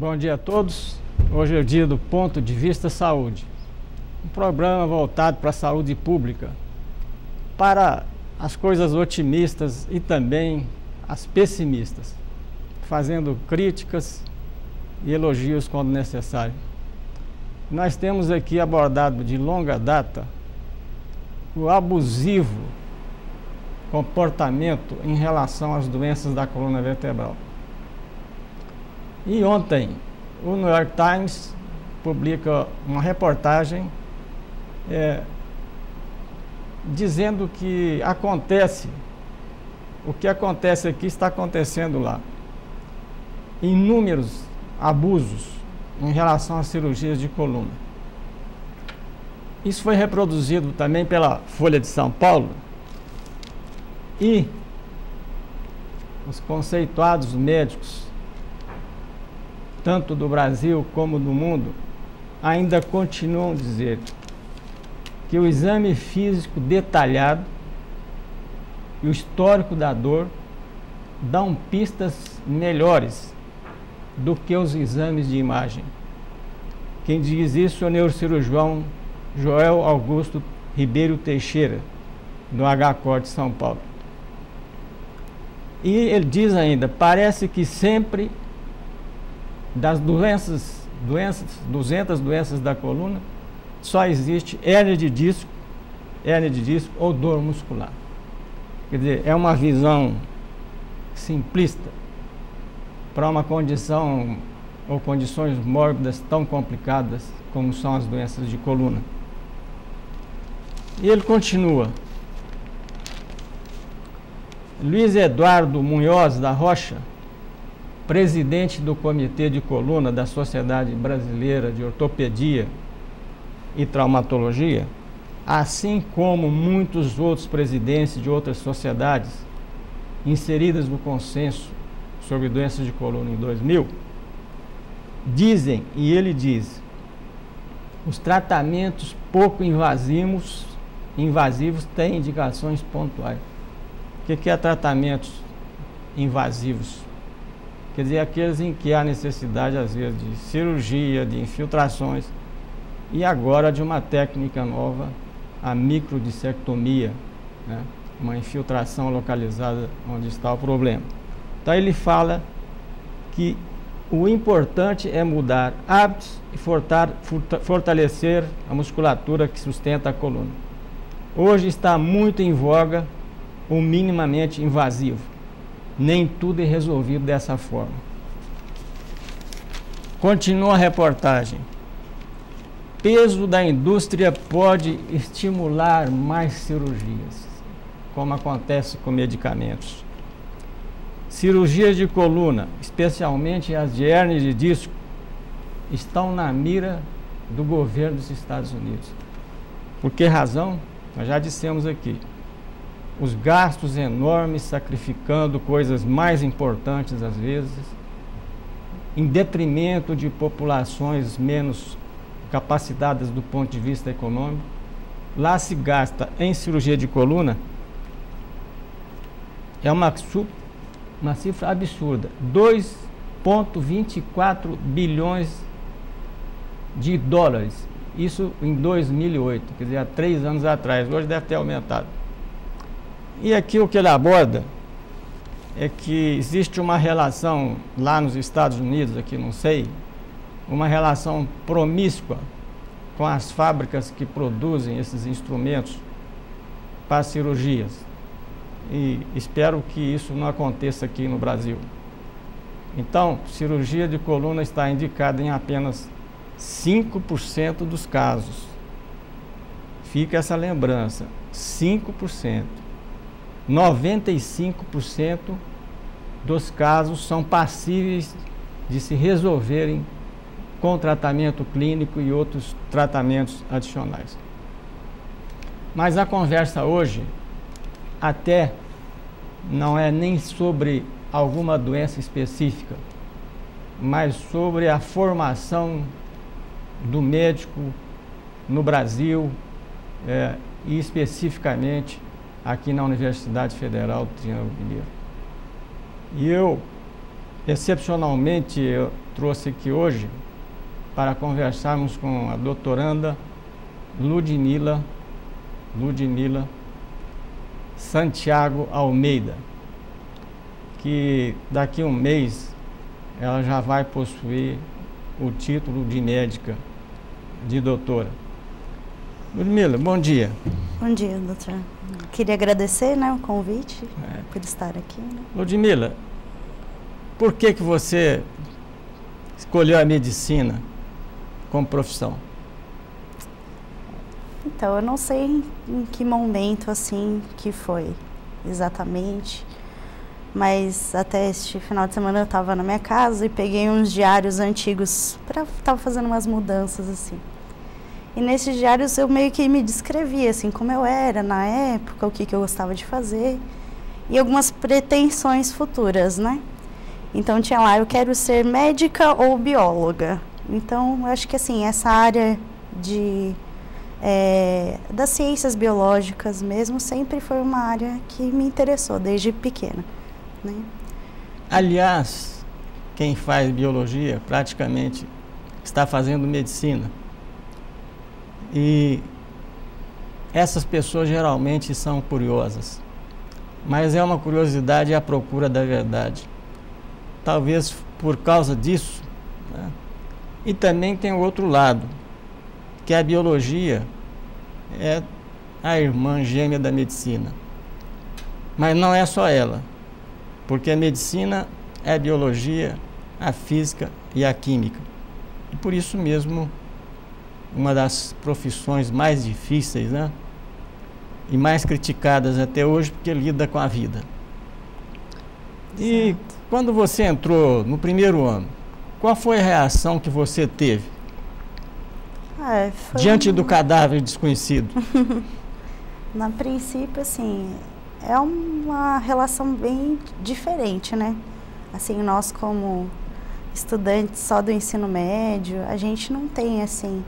Bom dia a todos. Hoje é o dia do Ponto de Vista Saúde, um programa voltado para a saúde pública, para as coisas otimistas e também as pessimistas, fazendo críticas e elogios quando necessário. Nós temos aqui abordado de longa data o abusivo comportamento em relação às doenças da coluna vertebral. E ontem, o New York Times publica uma reportagem dizendo que o que acontece aqui está acontecendo lá. Inúmeros abusos em relação às cirurgias de coluna. Isso foi reproduzido também pela Folha de São Paulo, e os conceituados médicos, tanto do Brasil como do mundo, ainda continuam a dizer que o exame físico detalhado e o histórico da dor dão pistas melhores do que os exames de imagem. Quem diz isso é o neurocirurgião Joel Augusto Ribeiro Teixeira, do HCOR de São Paulo. E ele diz ainda, parece que sempre das 200 doenças da coluna, só existe hérnia de disco ou dor muscular. Quer dizer, é uma visão simplista para uma condição ou condições mórbidas tão complicadas como são as doenças de coluna. E ele continua. Luiz Eduardo Munhoz da Rocha, presidente do Comitê de Coluna da Sociedade Brasileira de Ortopedia e Traumatologia, assim como muitos outros presidentes de outras sociedades inseridas no consenso sobre doenças de coluna em 2000, dizem, e ele diz, os tratamentos pouco invasivos têm indicações pontuais. O que é tratamentos invasivos? Quer dizer, aqueles em que há necessidade, às vezes, de cirurgia, de infiltrações, e agora de uma técnica nova, a microdissectomia, né? Uma infiltração localizada onde está o problema. Então ele fala que o importante é mudar hábitos e fortalecer a musculatura que sustenta a coluna. Hoje está muito em voga o minimamente invasivo. Nem tudo é resolvido dessa forma. Continua a reportagem. Peso da indústria pode estimular mais cirurgias, como acontece com medicamentos. Cirurgias de coluna, especialmente as de hérnia de disco, estão na mira do governo dos Estados Unidos. Por que razão? Nós já dissemos aqui. Os gastos enormes, sacrificando coisas mais importantes às vezes, em detrimento de populações menos capacitadas do ponto de vista econômico. Lá se gasta em cirurgia de coluna, é uma cifra absurda, 2,24 bilhões de dólares, isso em 2008, quer dizer, há 3 anos atrás, hoje deve ter aumentado. E aqui o que ele aborda é que existe uma relação lá nos Estados Unidos, aqui não sei, uma relação promíscua com as fábricas que produzem esses instrumentos para cirurgias. E espero que isso não aconteça aqui no Brasil. Então, cirurgia de coluna está indicada em apenas 5% dos casos. Fica essa lembrança, 5%. 95% dos casos são passíveis de se resolverem com tratamento clínico e outros tratamentos adicionais. Mas a conversa hoje até não é nem sobre alguma doença específica, mas sobre a formação do médico no Brasil e especificamente aqui na Universidade Federal do Triângulo Mineiro. E eu excepcionalmente, eu trouxe aqui hoje para conversarmos com a doutoranda Ludmila Santiago Almeida, que daqui a um mês ela já vai possuir o título de médica, de doutora. Ludmila, bom dia. Bom dia, doutor. Queria agradecer, né, o convite por estar aqui. Né? Ludmila, por que você escolheu a medicina como profissão? Então, eu não sei em que momento, assim, que foi exatamente, mas até este final de semana eu estava na minha casa e peguei uns diários antigos, estava fazendo umas mudanças, assim. E nesses diários eu meio que me descrevia, assim, como eu era na época, o que eu gostava de fazer e algumas pretensões futuras, né? Então tinha lá, eu quero ser médica ou bióloga. Então, eu acho que, assim, essa área das ciências biológicas mesmo sempre foi uma área que me interessou desde pequena, né? Aliás, quem faz biologia praticamente está fazendo medicina. E essas pessoas geralmente são curiosas, mas é uma curiosidade à procura da verdade. Talvez por causa disso, né? E também tem o outro lado, que a biologia é a irmã gêmea da medicina. Mas não é só ela, porque a medicina é a biologia, a física e a química. E por isso mesmo, uma das profissões mais difíceis, né? E mais criticadas até hoje, porque lida com a vida. Exato. E quando você entrou no primeiro ano, qual foi a reação que você teve diante do cadáver desconhecido? Na princípio, assim, é uma relação bem diferente, né? Assim, nós como estudantes só do ensino médio, a gente não tem, assim,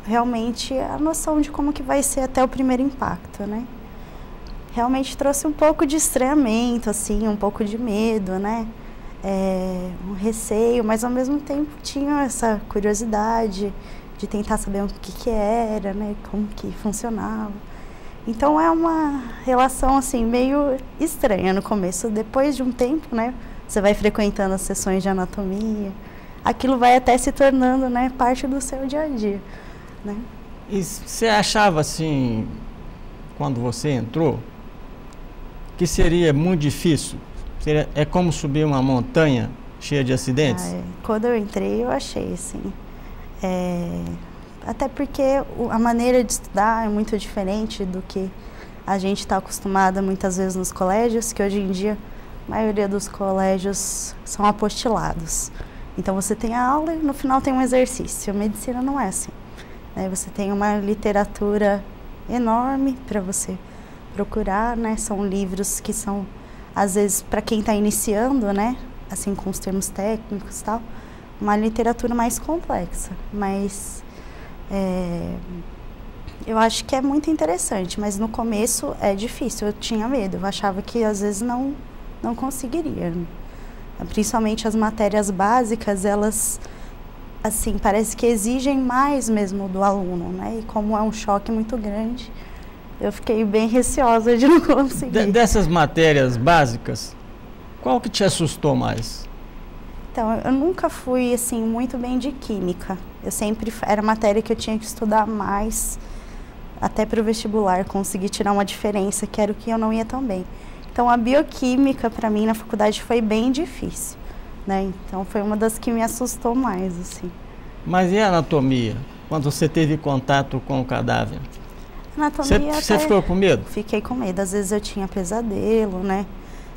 realmente a noção de como que vai ser até o primeiro impacto, né? Realmente trouxe um pouco de estranhamento, assim, um pouco de medo, né? Um receio, mas ao mesmo tempo tinha essa curiosidade de tentar saber o que era, né? Como que funcionava. Então é uma relação, assim, meio estranha no começo. Depois de um tempo, né? Você vai frequentando as sessões de anatomia, aquilo vai até se tornando, né, parte do seu dia a dia, né? E você achava, assim, quando você entrou, que seria muito difícil? É como subir uma montanha cheia de acidentes? Quando eu entrei, eu achei, assim. Até porque a maneira de estudar é muito diferente do que a gente está acostumada muitas vezes nos colégios, que hoje em dia a maioria dos colégios são apostilados. Então você tem a aula e no final tem um exercício. A medicina não é assim, né? Você tem uma literatura enorme para você procurar, né? São livros que são, às vezes, para quem está iniciando, né? Assim, com os termos técnicos e tal, uma literatura mais complexa. Mas eu acho que é muito interessante, mas no começo é difícil. Eu tinha medo, eu achava que às vezes não conseguiria. Principalmente as matérias básicas, elas, assim, parece que exigem mais mesmo do aluno, né? E como é um choque muito grande, eu fiquei bem receosa de não conseguir. Dessas matérias básicas, qual que te assustou mais? Então, eu nunca fui, assim, muito bem de química. Eu sempre, era matéria que eu tinha que estudar mais, até para o vestibular, conseguir tirar uma diferença, que era o que eu não ia tão bem. Então, a bioquímica, para mim, na faculdade foi bem difícil, né? Então, foi uma das que me assustou mais, assim. Mas e a anatomia, quando você teve contato com o cadáver? Anatomia, você ficou com medo? Fiquei com medo. Às vezes eu tinha pesadelo, né?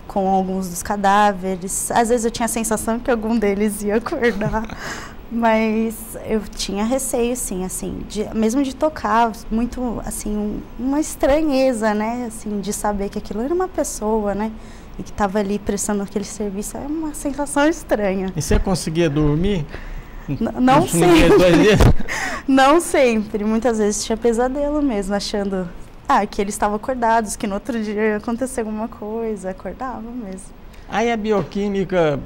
Com alguns dos cadáveres. Às vezes eu tinha a sensação que algum deles ia acordar. Mas eu tinha receio, sim, assim, mesmo de tocar, muito, assim, uma estranheza, né, assim, de saber que aquilo era uma pessoa, né, e que estava ali prestando aquele serviço, é uma sensação estranha. E você conseguia dormir? Não sempre. Não sempre, muitas vezes tinha pesadelo mesmo, achando, que eles estavam acordados, que no outro dia ia acontecer alguma coisa, acordava mesmo. Aí a bioquímica,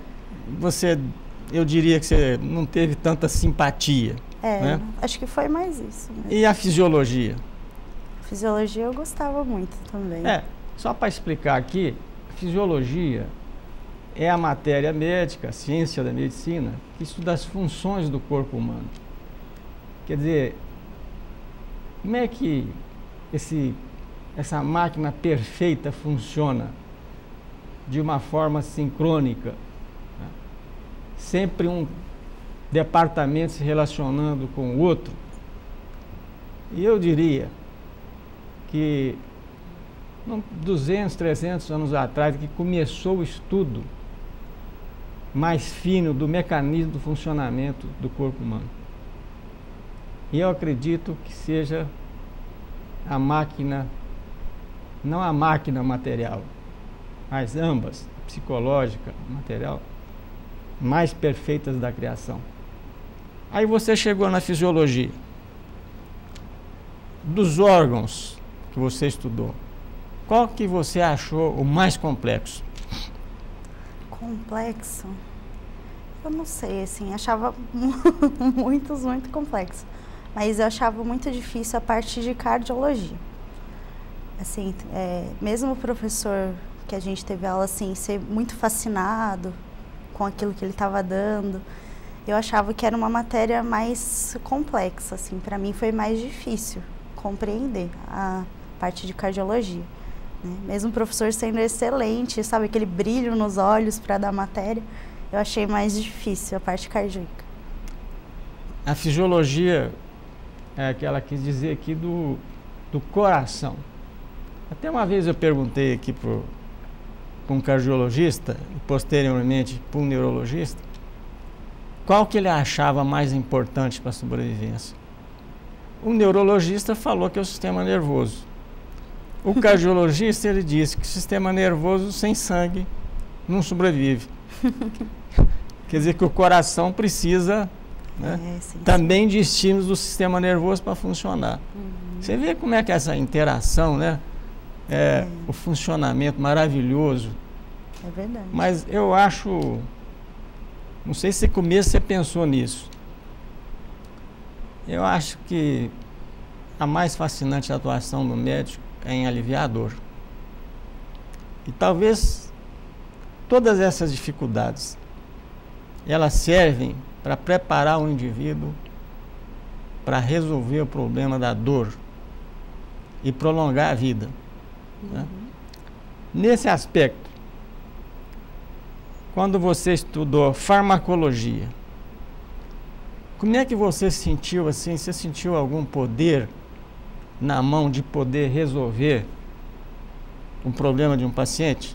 eu diria que você não teve tanta simpatia. Né? Acho que foi mais isso mesmo. E a fisiologia? Fisiologia eu gostava muito também. Só para explicar aqui, fisiologia é a matéria médica, a ciência da medicina, que estuda as funções do corpo humano. Quer dizer, como é que essa máquina perfeita funciona de uma forma sincrônica, né? Sempre um departamento se relacionando com o outro. E eu diria que 200, 300 anos atrás que começou o estudo mais fino do mecanismo do funcionamento do corpo humano. E eu acredito que seja a máquina, não a máquina material, mas ambas, psicológica e material, mais perfeitas da criação. Aí você chegou na fisiologia. Dos órgãos que você estudou, qual que você achou o mais complexo? Complexo? Eu não sei, assim, achava muito complexo. Mas eu achava muito difícil a parte de cardiologia. Assim, mesmo o professor que a gente teve aula, assim, ser muito fascinado com aquilo que ele estava dando, eu achava que era uma matéria mais complexa, assim, para mim foi mais difícil compreender a parte de cardiologia, né? Mesmo o professor sendo excelente, sabe, aquele brilho nos olhos para dar matéria, eu achei mais difícil a parte cardíaca. A fisiologia é que ela quis dizer aqui do coração. Até uma vez eu perguntei aqui para um cardiologista e posteriormente para um neurologista qual que ele achava mais importante para a sobrevivência. O neurologista falou que é o sistema nervoso. O cardiologista ele disse que o sistema nervoso sem sangue não sobrevive. Quer dizer que o coração precisa, né, também de estímulos do sistema nervoso para funcionar. Você vê como é que essa interação, né, o funcionamento maravilhoso. É verdade. Mas eu acho, não sei se no começo você pensou nisso. Eu acho que a mais fascinante atuação do médico é em aliviar a dor. E talvez todas essas dificuldades, elas servem para preparar o indivíduo para resolver o problema da dor e prolongar a vida. Né? Nesse aspecto, quando você estudou farmacologia, como é que você sentiu assim? Você sentiu algum poder na mão de poder resolver um problema de um paciente?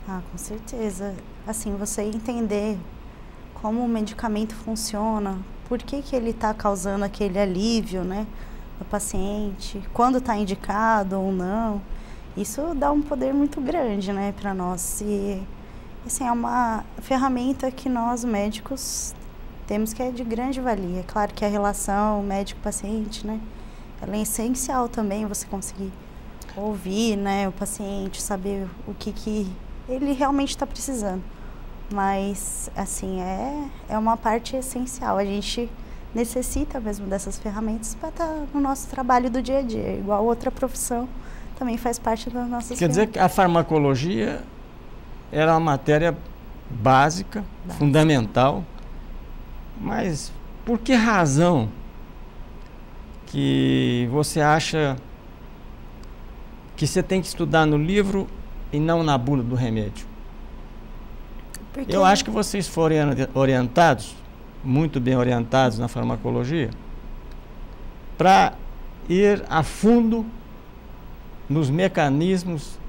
Ah, com certeza. Assim, você entender como o medicamento funciona, por que ele está causando aquele alívio, né, no paciente, quando está indicado ou não, isso dá um poder muito grande, né, para nós. E, assim, é uma ferramenta que nós médicos temos que é de grande valia. Claro que a relação médico-paciente, né, ela é essencial também, você conseguir ouvir, né, o paciente, saber o que ele realmente está precisando. Mas, assim, é uma parte essencial. A gente necessita mesmo dessas ferramentas para estar no nosso trabalho do dia a dia. Igual outra profissão, também faz parte das nossas Quer dizer que a farmacologia era uma matéria básica, fundamental, mas por que razão que você acha que você tem que estudar no livro e não na bula do remédio? Porque eu acho que vocês foram orientados, muito bem orientados na farmacologia, para ir a fundo nos mecanismos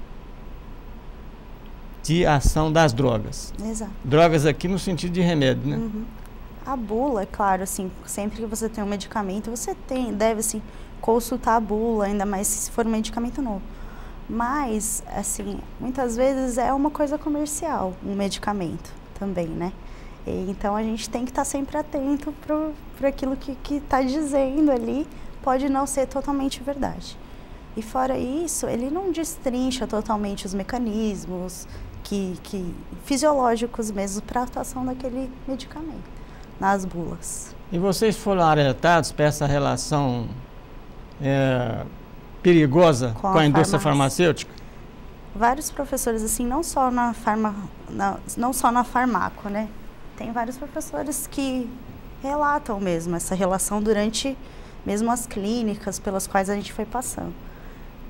de ação das drogas. Exato. Drogas aqui no sentido de remédio, né? A bula, é claro, assim, sempre que você tem um medicamento, você deve, assim, consultar a bula, ainda mais se for um medicamento novo. Mas, assim, muitas vezes é uma coisa comercial, um medicamento também, né? E, então, a gente tem que estar sempre atento para aquilo que está dizendo ali, pode não ser totalmente verdade. E fora isso, ele não destrincha totalmente os mecanismos fisiológicos mesmo para a atuação daquele medicamento nas bulas. E vocês foram alertados para essa relação perigosa com a indústria farmacêutica? Vários professores, assim, não só na farmaco, né? Tem vários professores que relatam mesmo essa relação durante mesmo as clínicas pelas quais a gente foi passando,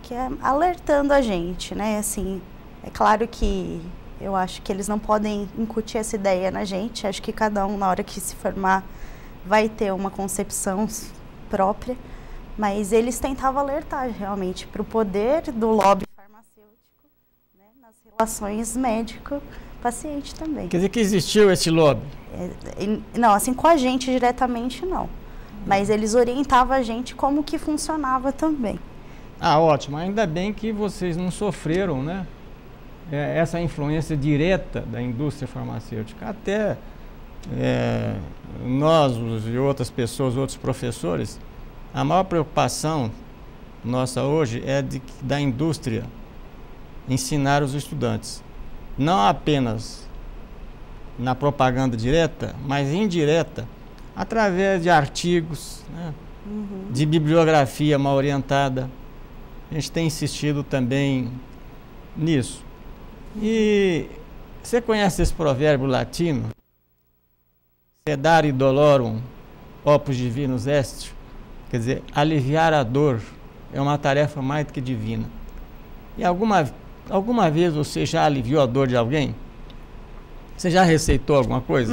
que é alertando a gente, né? Assim, é claro que eu acho que eles não podem incutir essa ideia na gente, acho que cada um, na hora que se formar, vai ter uma concepção própria, mas eles tentavam alertar realmente para o poder do lobby farmacêutico, né, nas relações médico-paciente também. Quer dizer que existiu esse lobby? Não, assim, com a gente diretamente não, mas eles orientavam a gente como que funcionava também. Ah, ótimo, ainda bem que vocês não sofreram, né, essa influência direta da indústria farmacêutica. Até nós e outras pessoas, outros professores, a maior preocupação nossa hoje é da indústria ensinar os estudantes, não apenas na propaganda direta, mas indireta, através de artigos, né, de bibliografia mal orientada. A gente tem insistido também nisso. E você conhece esse provérbio latino? Sedare dolorum opus divinus est, quer dizer, aliviar a dor é uma tarefa mais do que divina. E alguma vez você já aliviou a dor de alguém? Você já receitou alguma coisa?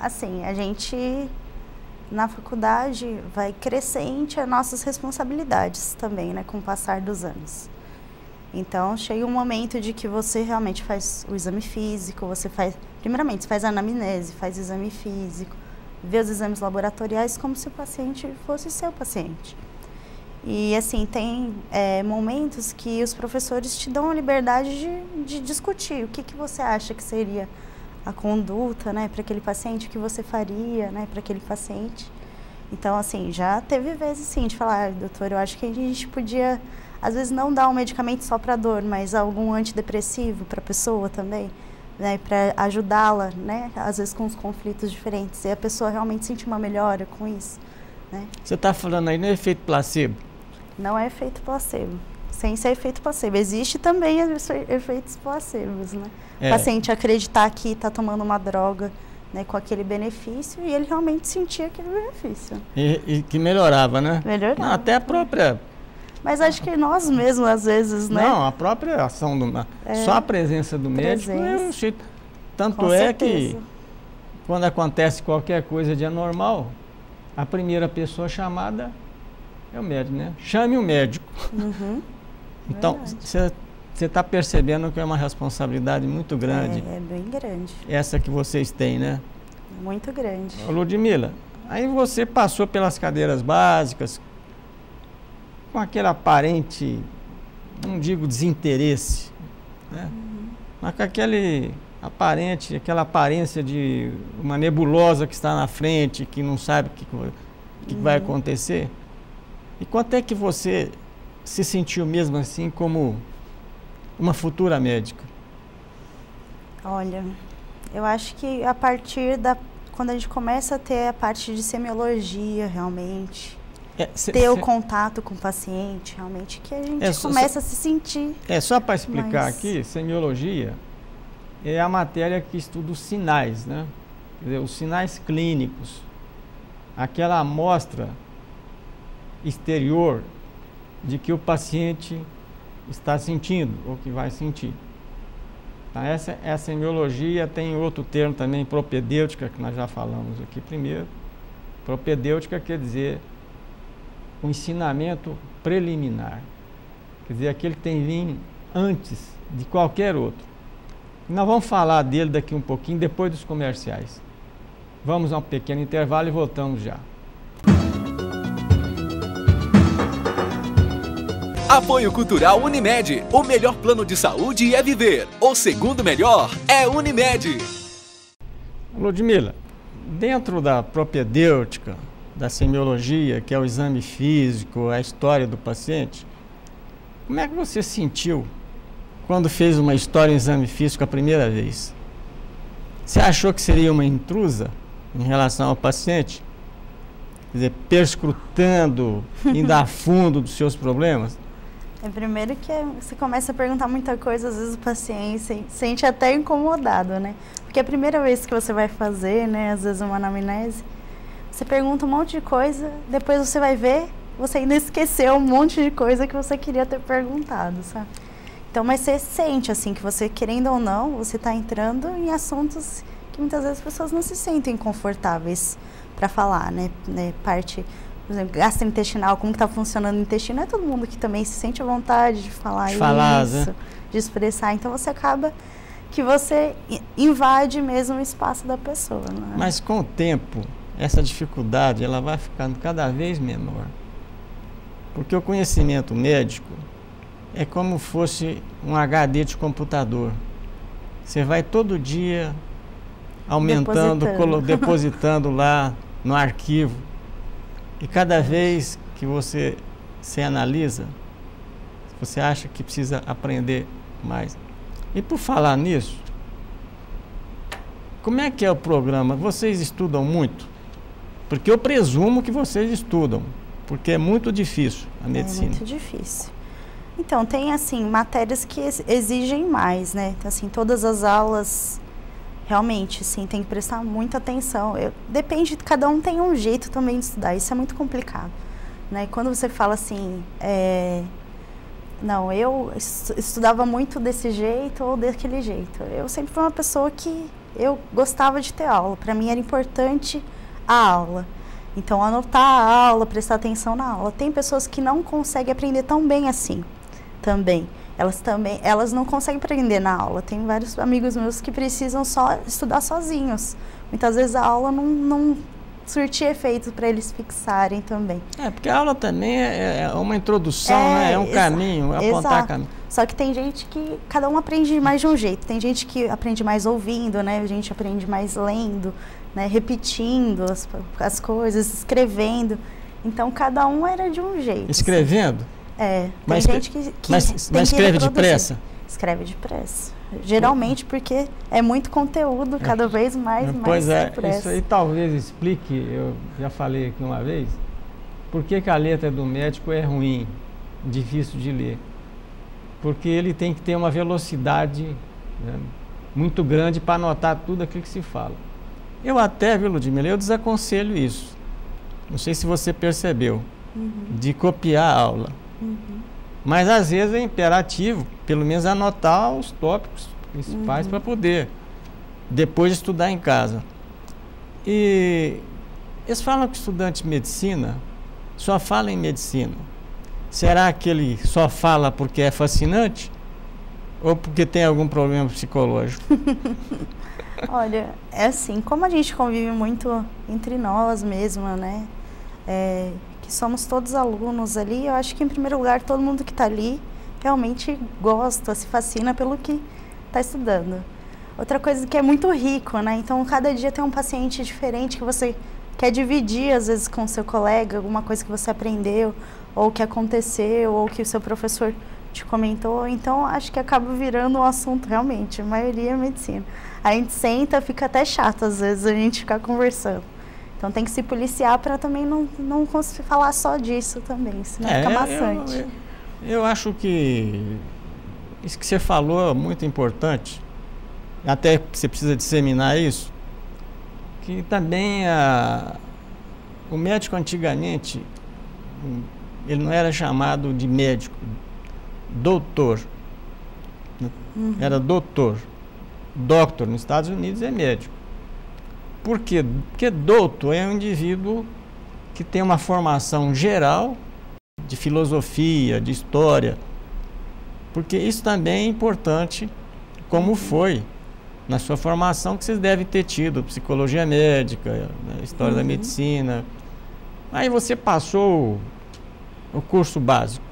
Assim, a gente na faculdade vai crescente as nossas responsabilidades também, né, com o passar dos anos. Então, chega um momento de que você realmente faz o exame físico, primeiramente, você faz a anamnese, faz o exame físico, vê os exames laboratoriais como se o paciente fosse seu paciente. E, assim, tem momentos que os professores te dão a liberdade de discutir o que você acha que seria a conduta, né, para aquele paciente, o que você faria, né, para aquele paciente. Então, assim, já teve vezes, sim, de falar, doutor, eu acho que a gente podia, às vezes, não dar um medicamento só para dor, mas algum antidepressivo para a pessoa também, né, para ajudá-la, né, às vezes com os conflitos diferentes, e a pessoa realmente sentir uma melhora com isso, né. Você está falando aí no efeito placebo? Não é efeito placebo. Sem ser efeito placebo. Existe também efeitos placebos, né? O paciente acreditar que está tomando uma droga, né, com aquele benefício e ele realmente sentia aquele benefício. E que melhorava, né? Melhorava. Não, até a própria... Mas acho que nós mesmos, às vezes, né? Não, a própria ação só a presença do médico é um jeito. Tanto é que quando acontece qualquer coisa de anormal, a primeira pessoa chamada é o médico, né? Chame o médico. Então, você está percebendo que é uma responsabilidade muito grande. É bem grande. Essa que vocês têm, né? Muito grande. Ô, Ludmila, aí você passou pelas cadeiras básicas com aquele aparente, não digo desinteresse, né? Mas com aquela aparência de uma nebulosa que está na frente, que não sabe o que vai acontecer. E quanto é que você se sentiu mesmo assim como uma futura médica? Olha, eu acho que a partir quando a gente começa a ter a parte de semiologia realmente, ter o contato com o paciente realmente, que a gente começa a se sentir. Só para explicar aqui, semiologia é a matéria que estuda os sinais, né? Quer dizer, os sinais clínicos, aquela amostra exterior de que o paciente está sentindo ou que vai sentir. Então, essa é a semiologia. Tem outro termo também, propedêutica, que nós já falamos aqui primeiro. Propedêutica quer dizer o ensinamento preliminar, quer dizer, aquele que tem vindo antes de qualquer outro. Nós vamos falar dele daqui um pouquinho, depois dos comerciais. Vamos a um pequeno intervalo e voltamos já. Apoio Cultural Unimed. O melhor plano de saúde é viver. O segundo melhor é Unimed. Ludmila, dentro da propedêutica, da semiologia, que é o exame físico, a história do paciente, como é que você sentiu quando fez uma história em exame físico a primeira vez, você achou que seria uma intrusa em relação ao paciente? Quer dizer, perscrutando, indo a fundo dos seus problemas? Primeiro que você começa a perguntar muita coisa, às vezes o paciente se sente até incomodado, né? Porque a primeira vez que você vai fazer, né, às vezes uma anamnese, você pergunta um monte de coisa, depois você vai ver, você ainda esqueceu um monte de coisa que você queria ter perguntado, sabe? Então, mas você sente, assim, que você, querendo ou não, você está entrando em assuntos que muitas vezes as pessoas não se sentem confortáveis para falar, né? Parte, por exemplo, gastrointestinal, como que está funcionando o intestino, não é todo mundo que também se sente à vontade de falar isso, né? De expressar. Então, você acaba que você invade mesmo o espaço da pessoa, né? Mas com o tempo, essa dificuldade, ela vai ficando cada vez menor. Porque o conhecimento médico é como fosse um HD de computador. Você vai todo dia aumentando, depositando lá no arquivo. E cada vez que você se analisa, você acha que precisa aprender mais. E por falar nisso, como é que é o programa? Vocês estudam muito? Porque eu presumo que vocês estudam, porque é muito difícil a medicina. É muito difícil. Então, tem, assim, matérias que exigem mais, né? Então, assim, todas as aulas, realmente, assim, tem que prestar muita atenção. Depende, cada um tem um jeito também de estudar, isso é muito complicado, né? Quando você fala assim, não, eu estudava muito desse jeito ou daquele jeito. Eu sempre fui uma pessoa que eu gostava de ter aula, para mim era importante a aula. Então, anotar a aula, prestar atenção na aula. Tem pessoas que não conseguem aprender tão bem assim, também. Elas não conseguem aprender na aula. Tem vários amigos meus que precisam só estudar sozinhos. Muitas vezes a aula não surte efeito para eles fixarem também. Porque a aula também é uma introdução, né? É um caminho, é apontar caminho. Só que tem gente que, cada um aprende mais de um jeito. Tem gente que aprende mais ouvindo, né? A gente aprende mais lendo, né? Repetindo as coisas, escrevendo. Então, cada um era de um jeito. Escrevendo? Tem gente que mas escreve depressa? Escreve depressa. Geralmente porque é muito conteúdo, cada vez mais Pois depressa. Isso aí talvez explique, eu já falei aqui uma vez, por que a letra do médico é ruim, difícil de ler. Porque ele tem que ter uma velocidade, né, muito grande para anotar tudo aquilo que se fala. Eu até, viu, Ludmila, eu desaconselho isso. Não sei se você percebeu, de copiar a aula. Mas às vezes é imperativo, pelo menos anotar os tópicos principais para poder depois estudar em casa. E eles falam que o estudante de medicina só fala em medicina. Será que ele só fala porque é fascinante? Ou porque tem algum problema psicológico? Olha, é assim, como a gente convive muito entre nós mesmo, né? Que somos todos alunos ali, eu acho que em primeiro lugar todo mundo que está ali realmente gosta, se fascina pelo que está estudando. Outra coisa que é muito rico, né? Então cada dia tem um paciente diferente que você quer dividir às vezes com o seu colega, alguma coisa que você aprendeu, ou que aconteceu, ou que o seu professor te comentou. Então acho que acaba virando um assunto realmente, a maioria é medicina. A gente senta, fica até chato às vezes a gente ficar conversando. Então tem que se policiar para também não conseguir falar só disso também, senão fica maçante. Eu acho que isso que você falou é muito importante, até você precisa disseminar isso, que também o médico antigamente, ele não era chamado de médico, doutor, era doutor. Doctor nos Estados Unidos é médico. Por quê? Porque doutor é um indivíduo que tem uma formação geral de filosofia, de história. Porque isso também é importante, como foi na sua formação, que vocês devem ter tido, psicologia médica, né, história da medicina. Aí você passou o curso básico,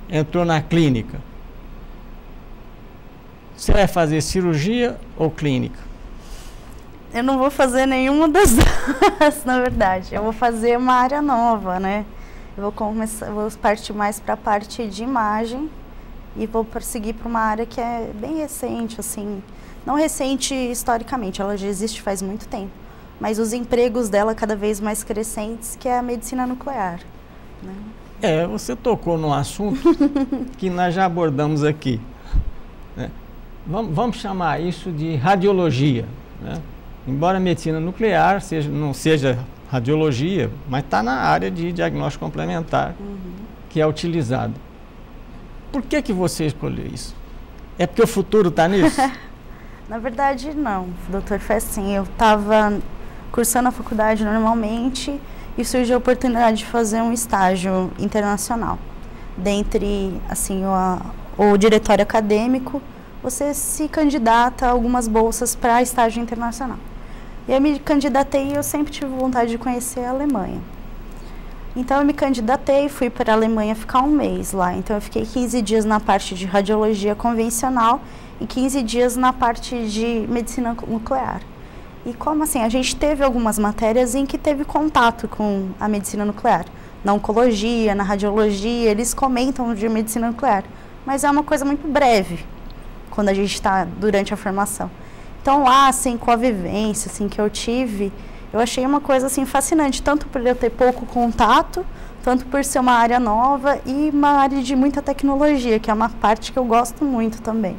entrou na clínica. Você vai fazer cirurgia ou clínica? Eu não vou fazer nenhuma das duas, na verdade. Eu vou fazer uma área nova, né? Eu vou partir mais para a parte de imagem e vou seguir para uma área que é bem recente, assim, não recente historicamente, ela já existe faz muito tempo, mas os empregos dela cada vez mais crescentes, que é a medicina nuclear, né? Você tocou num assunto que nós já abordamos aqui, né? Vamos chamar isso de radiologia, né? Embora a medicina nuclear não seja radiologia, mas está na área de diagnóstico complementar, que é utilizado. Por que você escolheu isso? É porque o futuro está nisso? Na verdade, não, doutor. Foi assim, eu estava cursando a faculdade normalmente e surgiu a oportunidade de fazer um estágio internacional. Dentre, assim, o diretório acadêmico, você se candidata a algumas bolsas para estágio internacional. E eu me candidatei e eu sempre tive vontade de conhecer a Alemanha. Então eu me candidatei, fui para a Alemanha ficar um mês lá. Então eu fiquei 15 dias na parte de radiologia convencional e 15 dias na parte de medicina nuclear. E como assim, a gente teve algumas matérias em que teve contato com a medicina nuclear. Na oncologia, na radiologia, eles comentam de medicina nuclear. Mas é uma coisa muito breve, quando a gente está durante a formação. Então lá, assim, com a vivência assim, que eu tive, eu achei uma coisa assim fascinante, tanto por eu ter pouco contato, tanto por ser uma área nova e uma área de muita tecnologia, que é uma parte que eu gosto muito também.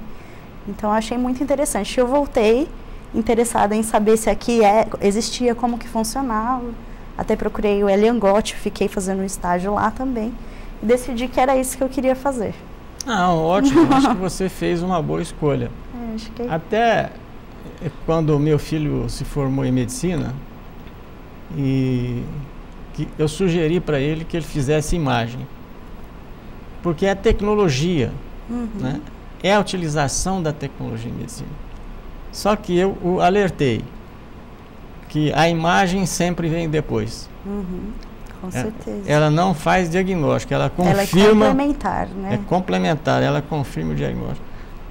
Então eu achei muito interessante. Eu voltei interessada em saber se aqui existia, como que funcionava. Até procurei o Elian Gott, fiquei fazendo um estágio lá também e decidi que era isso que eu queria fazer. Ótimo, acho que você fez uma boa escolha. Acho que... Até quando meu filho se formou em medicina, e que eu sugeri para ele que ele fizesse imagem, porque é a tecnologia, né? É a utilização da tecnologia em medicina. Só que eu o alertei que a imagem sempre vem depois. Com certeza. Ela não faz diagnóstico, ela confirma. Ela é complementar, né? É complementar, ela confirma o diagnóstico.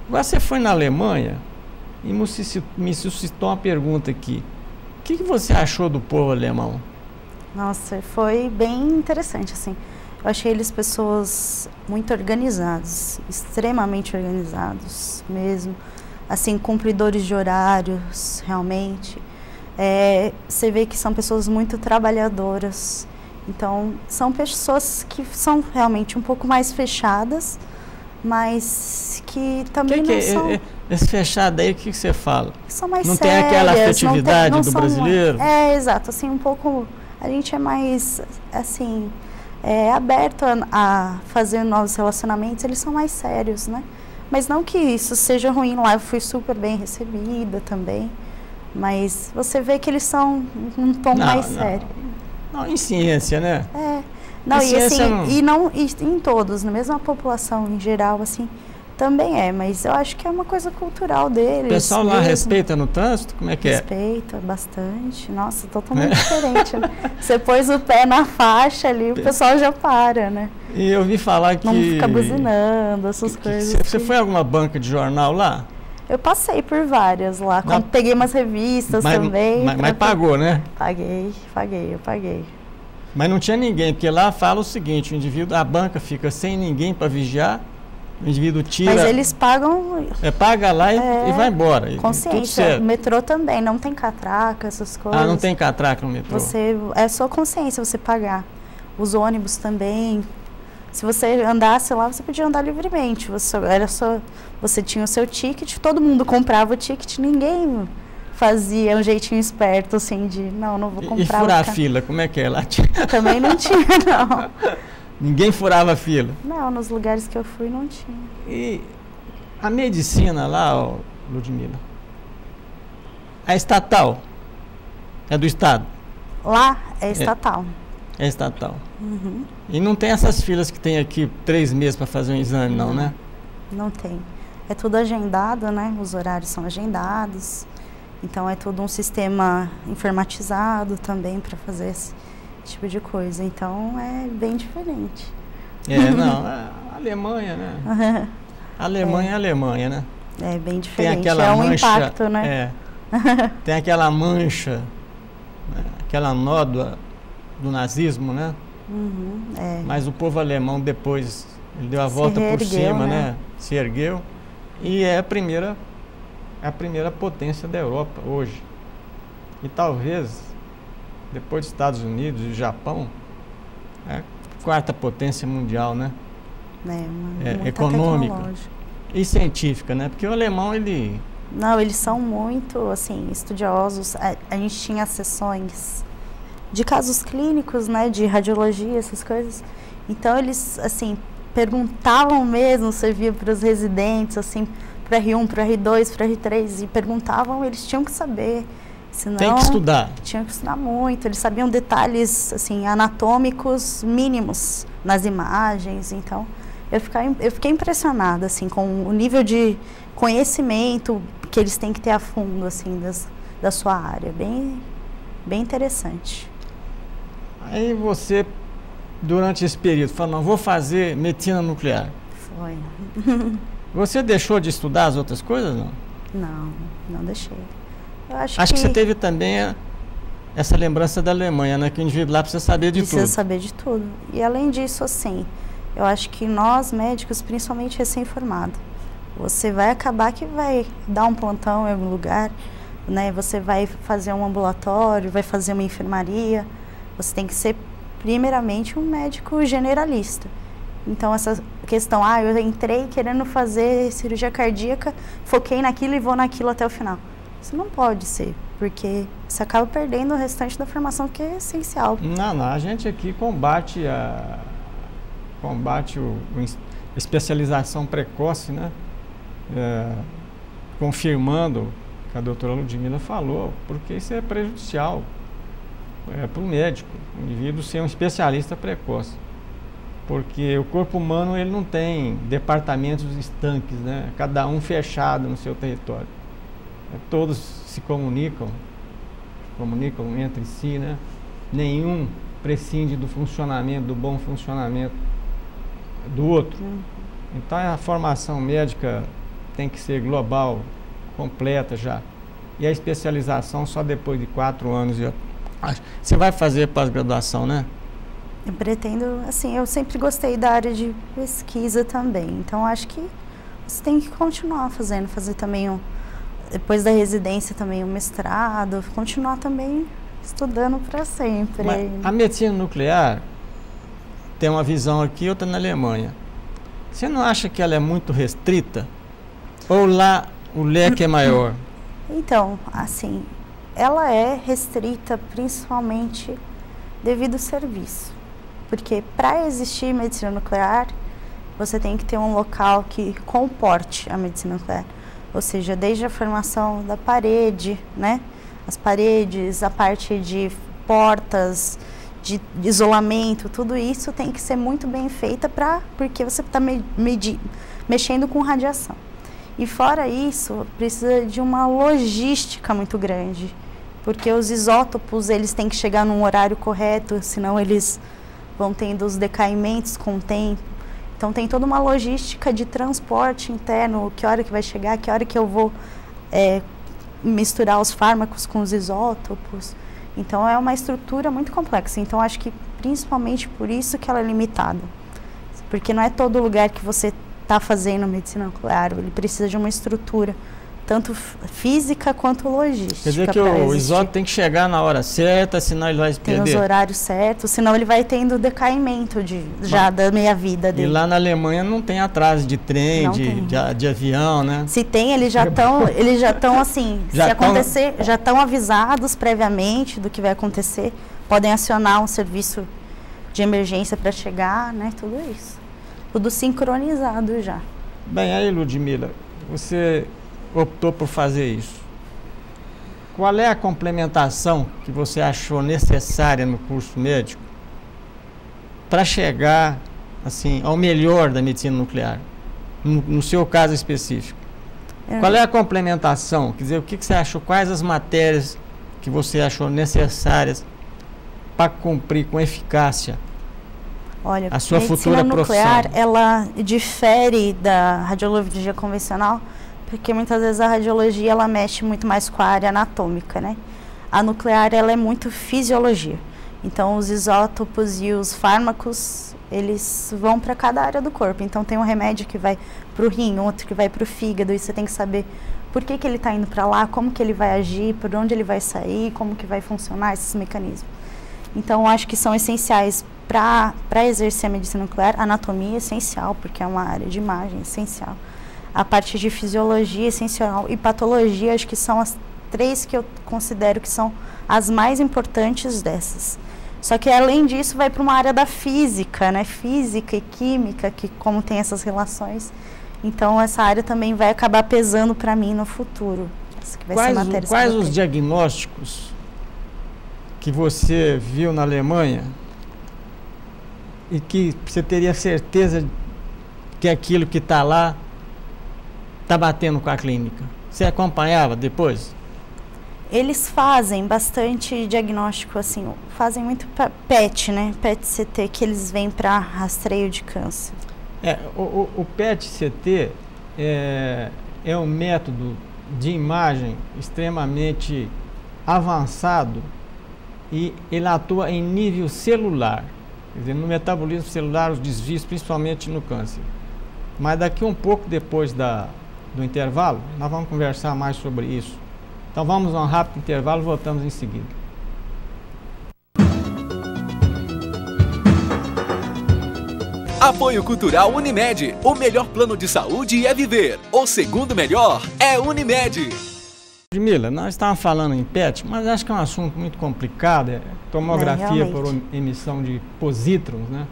Agora você foi na Alemanha e me suscitou uma pergunta aqui. O que você achou do povo alemão? Nossa, foi bem interessante, assim. Eu achei eles pessoas muito organizadas, extremamente organizados mesmo. Assim, cumpridores de horários, realmente. Você vê que são pessoas muito trabalhadoras. Então, são pessoas que são realmente um pouco mais fechadas, mas que também não são... Esse fechado aí, o que você fala? São mais não sérias, tem aquela afetividade do brasileiro? Exato, assim, um pouco... A gente é mais, assim, aberto a fazer novos relacionamentos, eles são mais sérios, né? Mas não que isso seja ruim lá, eu fui super bem recebida também, mas você vê que eles são um tom mais sério. Não, em ciência, né? Não, e assim, em todos, na mesma população em geral, assim, também mas eu acho que é uma coisa cultural deles. O pessoal lá respeita no trânsito? Como é que Respeita bastante. Nossa, totalmente diferente, né? Você pôs o pé na faixa ali, o pessoal já para, né? E eu ouvi falar que... Não fica buzinando, essas coisas. Você foi a alguma banca de jornal lá? Eu passei por várias lá, peguei umas revistas também. Mas pagou, né? Eu paguei. Mas não tinha ninguém, porque lá fala o seguinte, o indivíduo, a banca fica sem ninguém para vigiar, o indivíduo tira... Mas eles pagam... paga lá e vai embora. Consciência. O metrô também, não tem catraca, essas coisas. Não tem catraca no metrô? É sua consciência você pagar. Os ônibus também. Se você andasse lá, você podia andar livremente. Você tinha o seu ticket, todo mundo comprava o ticket, ninguém fazia um jeitinho esperto, assim, de não vou comprar. E furar a fila, como é que é lá? Também não tinha, não. Ninguém furava a fila? Não, nos lugares que eu fui não tinha. E a medicina lá, Ludmila, é estatal? É do Estado? Lá é estatal. É estatal. E não tem essas filas que tem aqui 3 meses para fazer um exame, não, né? Não tem. É tudo agendado, né? Os horários são agendados. Então é tudo um sistema informatizado também para fazer esse tipo de coisa. Então é bem diferente. A Alemanha, né? A Alemanha é a Alemanha, né? É bem diferente. Tem aquela mancha, impacto, né? Tem aquela mancha, né? Aquela nódoa do nazismo, né? Mas o povo alemão depois, ele deu a volta por cima, né? se ergueu e é a primeira potência da Europa hoje. E talvez, depois dos Estados Unidos e Japão, é a quarta potência mundial, né? Econômica e científica, né? Porque o alemão, ele... Não, eles são muito, assim, estudiosos. A gente tinha sessões de casos clínicos, né? De radiologia, essas coisas. Então, eles, assim, perguntavam mesmo, servia para os residentes, assim, para R1, para R2, para R3, e perguntavam, eles tinham que saber. Senão, tem que estudar. Tinham que estudar muito. Eles sabiam detalhes, assim, anatômicos mínimos nas imagens. Então, eu fiquei impressionada, assim, com o nível de conhecimento que eles têm que ter a fundo, assim, da sua área. Bem interessante. Aí você, durante esse período, falou, não, vou fazer medicina nuclear. Foi. Você deixou de estudar as outras coisas, não? Não deixei. Eu acho que você teve também essa lembrança da Alemanha, né? Que o indivíduo lá precisa saber de tudo. Precisa saber de tudo. E além disso, assim, eu acho que nós, médicos, principalmente recém-formados, você vai acabar que vai dar um plantão em algum lugar, né? Você vai fazer um ambulatório, vai fazer uma enfermaria. Você tem que ser, primeiramente, um médico generalista. Então, essa questão, eu entrei querendo fazer cirurgia cardíaca, foquei naquilo e vou naquilo até o final. Isso não pode ser, porque você acaba perdendo o restante da formação que é essencial. Não, a gente aqui combate a especialização precoce, né? Confirmando o que a doutora Ludmila falou, porque isso é prejudicial para o médico, o indivíduo ser um especialista precoce. Porque o corpo humano, ele não tem departamentos estanques, né? Cada um fechado no seu território. Todos se comunicam entre si, né? Nenhum prescinde do funcionamento, do bom funcionamento do outro. Então a formação médica tem que ser global, completa já. E a especialização só depois de 4 anos. Você vai fazer pós-graduação, né? Eu pretendo, assim, eu sempre gostei da área de pesquisa também. Então acho que você tem que continuar fazer também depois da residência também um mestrado, continuar também estudando para sempre. Mas a medicina nuclear tem uma visão aqui e outra na Alemanha. Você não acha que ela é muito restrita? Ou lá o leque é maior? Então, assim, ela é restrita principalmente devido ao serviço. Porque para existir medicina nuclear, você tem que ter um local que comporte a medicina nuclear. Ou seja, desde a formação da parede, né? As paredes, a parte de portas, de isolamento, tudo isso tem que ser muito bem feita porque você está mexendo com radiação. E fora isso, precisa de uma logística muito grande, porque os isótopos, eles têm que chegar num horário correto, senão eles vão tendo os decaimentos com o tempo. Então tem toda uma logística de transporte interno, que hora que vai chegar, que hora que eu vou misturar os fármacos com os isótopos. Então é uma estrutura muito complexa. Então acho que principalmente por isso que ela é limitada. Porque não é todo lugar que você está fazendo medicina nuclear, ele precisa de uma estrutura, tanto física quanto logística. Quer dizer que o isótopo tem que chegar na hora certa, senão ele vai se perder. Tem os horários certos, senão ele vai tendo decaimento já da meia-vida dele. E lá na Alemanha não tem atraso de trem, de avião, né? Se tem, eles já estão assim, já estão avisados previamente do que vai acontecer, podem acionar um serviço de emergência para chegar, né? Tudo isso. Tudo sincronizado já. Bem, aí, Ludmila, você optou por fazer isso. Qual é a complementação que você achou necessária no curso médico para chegar assim ao melhor da medicina nuclear, no seu caso específico? Qual é a complementação? Quer dizer, o que você achou? Quais as matérias que você achou necessárias para cumprir com eficácia a sua futura profissão? A medicina nuclear, ela difere da radiologia convencional, porque muitas vezes a radiologia ela mexe muito mais com a área anatômica, né? A nuclear ela é muito fisiologia. Então os isótopos e os fármacos Eles vão para cada área do corpo. Então tem um remédio que vai para o rim, outro que vai para o fígado, e você tem que saber por que ele está indo para lá, como que ele vai agir, por onde ele vai sair, como que vai funcionar esses mecanismos. Então acho que são essenciais para exercer a medicina nuclear. Anatomia é essencial, porque é uma área de imagem essencial. A parte de fisiologia é essencial, e patologia, acho que são as 3 que eu considero que são as mais importantes dessas. Só que além disso vai para uma área da física, né? Física e química, que como tem essas relações. Então essa área também vai acabar pesando para mim no futuro. Essa que vai ser a matéria quais os diagnósticos que você viu na Alemanha e que você teria certeza que aquilo que está lá está batendo com a clínica? Você acompanhava depois? Eles fazem bastante diagnóstico, assim, fazem muito PET, né? PET-CT, que eles vêm para rastreio de câncer. O PET-CT é um método de imagem extremamente avançado e ele atua em nível celular, quer dizer, no metabolismo celular, os desvios, principalmente no câncer. Mas daqui um pouco depois do intervalo, nós vamos conversar mais sobre isso. Então vamos a um rápido intervalo, voltamos em seguida. Apoio Cultural Unimed. O melhor plano de saúde é viver. O segundo melhor é Unimed. Ludmila, nós estávamos falando em PET, mas acho que é um assunto muito complicado. Tomografia por emissão de posítrons, né?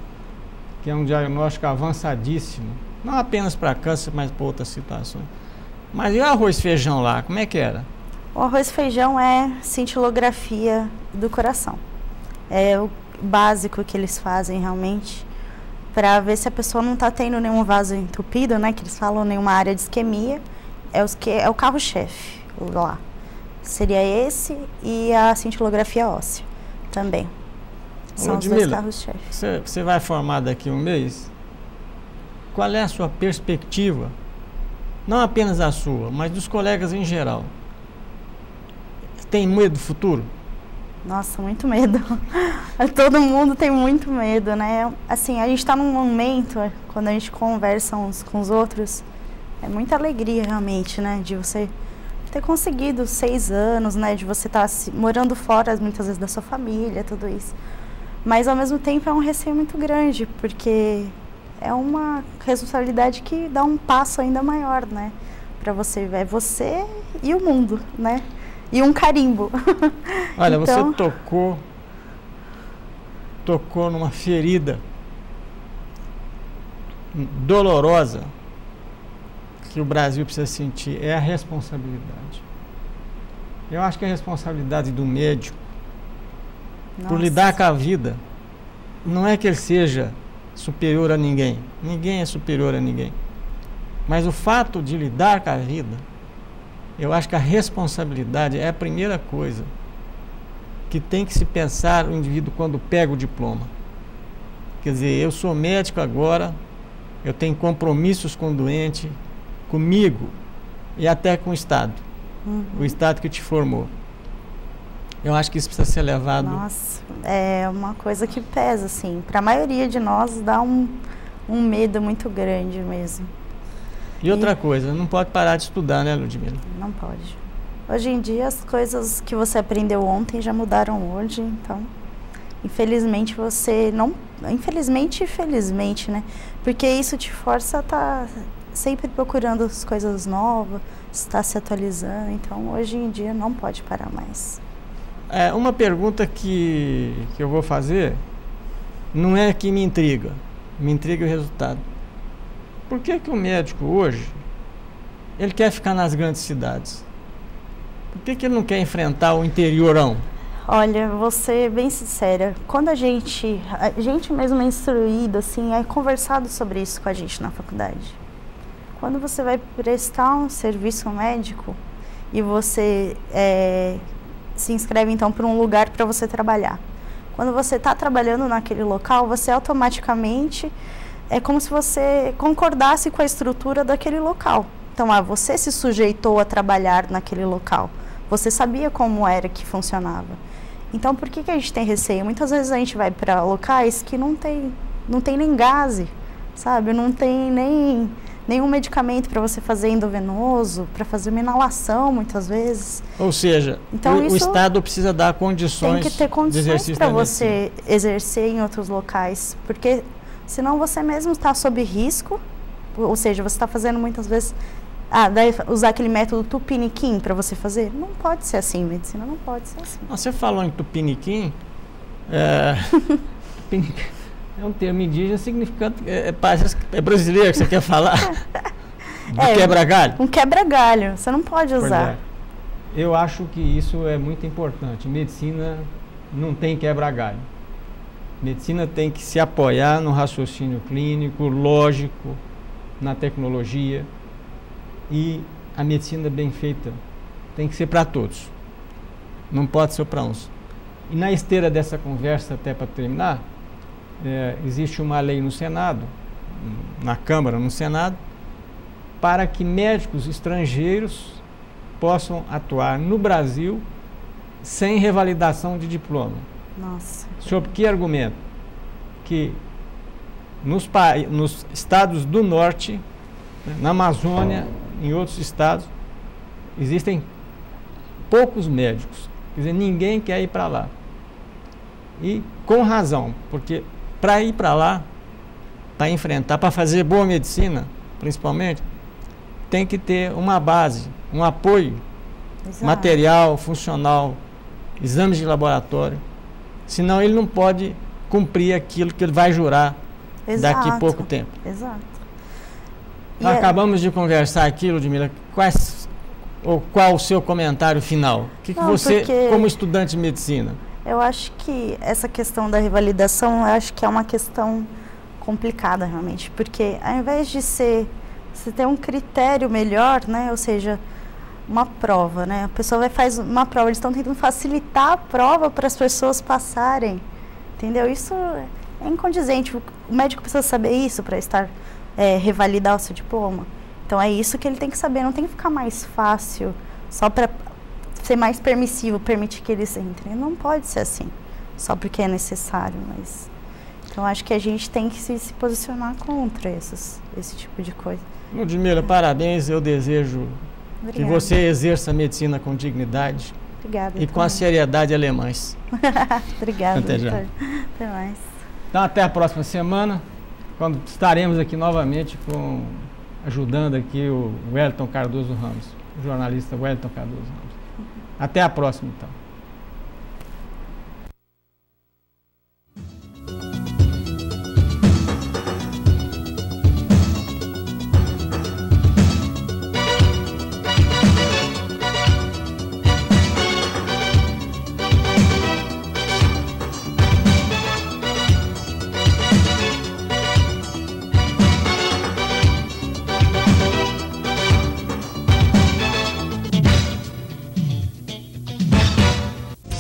Que é um diagnóstico avançadíssimo. Não apenas para câncer, mas para outras situações. Mas e o arroz e feijão lá, como é que era? O arroz e feijão é cintilografia do coração. É o básico que eles fazem realmente, para ver se a pessoa não está tendo nenhum vaso entupido, né? Que eles falam, nenhuma área de isquemia. É o carro-chefe lá. Seria esse e a cintilografia óssea também. São os dois carros-chefes. Você vai formar daqui a um mês? Qual é a sua perspectiva? Não apenas a sua, mas dos colegas em geral. Tem medo do futuro? Nossa, muito medo. Todo mundo tem muito medo, né? Assim, a gente está num momento, quando a gente conversa uns com os outros, é muita alegria realmente, né? De você ter conseguido 6 anos, né? De você estar morando fora, muitas vezes, da sua família, tudo isso. Mas, ao mesmo tempo, é um receio muito grande, porque é uma responsabilidade que dá um passo ainda maior, né? Para você, é você e o mundo, né? E um carimbo. Olha, então, você tocou numa ferida dolorosa que o Brasil precisa sentir, é a responsabilidade. Eu acho que a responsabilidade do médico por lidar com a vida não é que ele seja superior a ninguém. Ninguém é superior a ninguém. Mas o fato de lidar com a vida, eu acho que a responsabilidade é a primeira coisa que tem que se pensar o indivíduo quando pega o diploma. Quer dizer, eu sou médico agora, eu tenho compromissos com o doente, comigo e até com o Estado. O Estado que te formou. Eu acho que isso precisa ser levado... Nossa, é uma coisa que pesa, assim. Para a maioria de nós dá um medo muito grande mesmo. E outra coisa, não pode parar de estudar, né, Ludmila? Não pode. Hoje em dia, as coisas que você aprendeu ontem já mudaram hoje, então, infelizmente, você não... Infelizmente e felizmente, né? Porque isso te força a estar sempre procurando as coisas novas, estar se atualizando, então, hoje em dia, não pode parar mais. Uma pergunta que eu vou fazer não é que me intriga o resultado. Por que o médico hoje, ele quer ficar nas grandes cidades? Por que ele não quer enfrentar o interiorão? Olha, vou ser bem sincera, quando a gente mesmo é instruído, assim, é conversado sobre isso com a gente na faculdade. Quando você vai prestar um serviço médico e você se inscreve então para um lugar para você trabalhar. Quando você está trabalhando naquele local, você automaticamente... É como se você concordasse com a estrutura daquele local. Então, você se sujeitou a trabalhar naquele local. Você sabia como era que funcionava. Então, por que a gente tem receio? Muitas vezes a gente vai para locais que não tem não tem nem gaze, sabe? Não tem nenhum medicamento para você fazer endovenoso, para fazer uma inalação muitas vezes. Ou seja, então, o Estado precisa dar condições. Tem que ter condições para você exercer em outros locais, porque senão você mesmo está sob risco, ou seja, você está fazendo muitas vezes... daí usar aquele método tupiniquim para você fazer? Não pode ser assim, medicina não pode ser assim. Você falou em tupiniquim, é um termo indígena significando, é brasileiro que você quer falar? Quebra-galho? Um quebra-galho, você não pode usar. Eu acho que isso é muito importante. Medicina não tem quebra-galho. Medicina tem que se apoiar no raciocínio clínico, lógico, na tecnologia. E a medicina bem feita tem que ser para todos, não pode ser para uns. E na esteira dessa conversa, até para terminar, existe uma lei no Senado, na Câmara, no Senado, para que médicos estrangeiros possam atuar no Brasil sem revalidação de diploma. Nossa. Sob que argumento? Que nos estados do norte, na Amazônia, em outros estados, existem poucos médicos. Quer dizer, ninguém quer ir para lá. E com razão, porque para ir para lá, para enfrentar, para fazer boa medicina, principalmente, tem que ter uma base, um apoio material, funcional, exames de laboratório. Senão ele não pode cumprir aquilo que ele vai jurar daqui a pouco tempo. Exato. Acabamos de conversar aqui, Ludmila, qual o seu comentário final? O que você, como estudante de medicina? Eu acho que essa questão da revalidação, eu acho que é uma questão complicada realmente, porque ao invés de você ter um critério melhor, né, ou seja, uma prova, né, a pessoa faz uma prova, eles estão tentando facilitar a prova para as pessoas passarem, entendeu? Isso é incondizente, o médico precisa saber isso para estar... revalidar o seu diploma. Então é isso que ele tem que saber, não tem que ficar mais fácil só para ser mais permissivo, permitir que eles entrem. Não pode ser assim, só porque é necessário, mas... Então acho que a gente tem que se posicionar contra esse tipo de coisa. Ludmila, parabéns, eu desejo que você exerça a medicina com dignidade. Obrigada. E com a seriedade alemães. Obrigada. Até já. Até mais. Então até a próxima semana, quando estaremos aqui novamente ajudando aqui o Wellington Cardoso Ramos, o jornalista Wellington Cardoso Ramos. Até a próxima, então.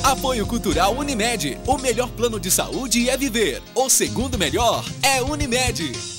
Apoio Cultural Unimed. O melhor plano de saúde é viver. O segundo melhor é Unimed.